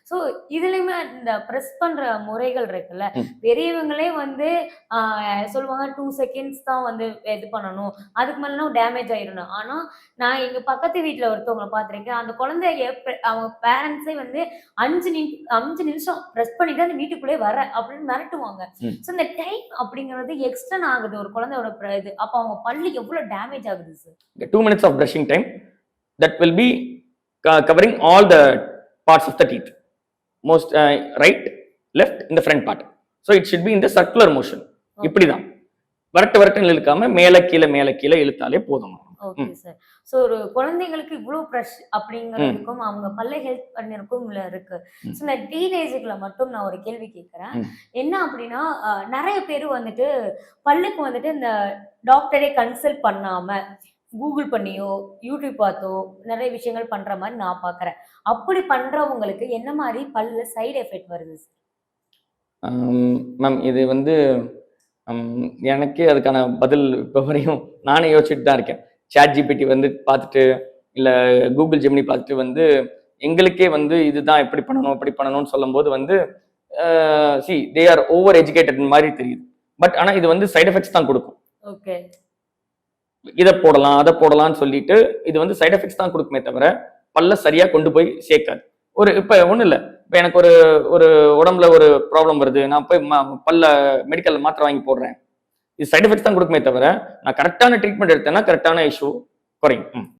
So இதுலயுமே இந்த press பண்ற முறைகள் இருக்குல்ல, ம். பெரியவங்களே வந்து ஆ சொல்லுவாங்க 2 செகண்ட்ஸ் தான் வந்து இது பண்ணணும். அதுக்கு மேலனா டேமேஜ் ஆயிரணும். ஆனா, நான் எங்க பக்கத்து வீட்ல ஒருத்தவங்கள பார்த்துருக்கேன். அந்த குழந்தைய அவங்க பேரண்ட்ஸே வந்து 5 நிமிஷம் பிரஸ் பண்ணிட்டு அந்த வீட்டுக்குள்ளே வர அப்படின்னு மிரட்டுவாங்க. ம். ஸோ இந்த டைம் அப்படிங்கிறது எக்ஸ்டெண்ட் ஆகுது ஒரு குழந்தையோட இது. அப்ப அவங்க பல்லு எவ்வளவு டேமேஜ் ஆகுது sir? 2 minutes of brushing time that will be covering all the parts of the teeth. Most right, left in the front part. So it should be in the circular motion. இப்படிதான் வரட்டு வரட்டுன்னு இழுக்காம மேல கீழே இழுத்தாலே போதும். Okay sir. So ஒரு குழந்தைங்களுக்கு இவ்ளோ brush அப்படிங்கிறதுக்கும் அவங்க பல்ல ஹெல்ப் பண்ணிருக்கும் இருக்கு. சோ இந்த டீனேஜ்ல மட்டும் நான் ஒரு கேள்வி கேட்கிறேன். என்ன அப்படின்னா நெறைய பேர் வந்துட்டு பல்லுக்கு வந்துட்டு இந்த டாக்டரே கன்சல்ட் பண்ணாம கூகுள் பண்ணியோ, யூடியூப் பார்த்தோ நெறைய விஷயங்கள் பண்ற மாரி நான் பார்க்குறேன். அப்படி பண்றவங்களுக்கு என்ன மாரி பல்லுல சைடு எஃபெக்ட் வருது? மேம் இது வந்து எனக்கே அதுக்கான பதில் இப்போ வரையும் நானே யோசிச்சுட்டு தான் இருக்கேன். சாட் ஜிபிடி வந்து பார்த்துட்டு இல்லை கூகுள் ஜெமினி பார்த்துட்டு வந்து எங்களுக்கே வந்து இதுதான் எப்படி பண்ணணும் அப்படி பண்ணணும்னு சொல்லும்போது வந்து C they are over educated மாதிரி தெரியுது. பட் ஆனால் இது வந்து சைட் எஃபெக்ட்ஸ் தான் கொடுக்கும். ஓகே, இதை போடலாம் அதை போடலாம்னு சொல்லிட்டு இது வந்து சைட் எஃபெக்ட்ஸ் தான் கொடுக்குமே தவிர பல்ல சரியா கொண்டு போய் சேர்க்காது. இப்ப ஒண்ணும் இல்லை, இப்ப எனக்கு ஒரு உடம்புல ஒரு ப்ராப்ளம் வருது, நான் போய் பல்ல மெடிக்கல்ல மாத்திரை வாங்கி போடுறேன், இது சைட் எஃபெக்ட்ஸ் தான் கொடுக்குமே தவிர நான் கரெக்டான ட்ரீட்மெண்ட் எடுத்தேன்னா கரெக்டான இஷ்யூ குறையும்.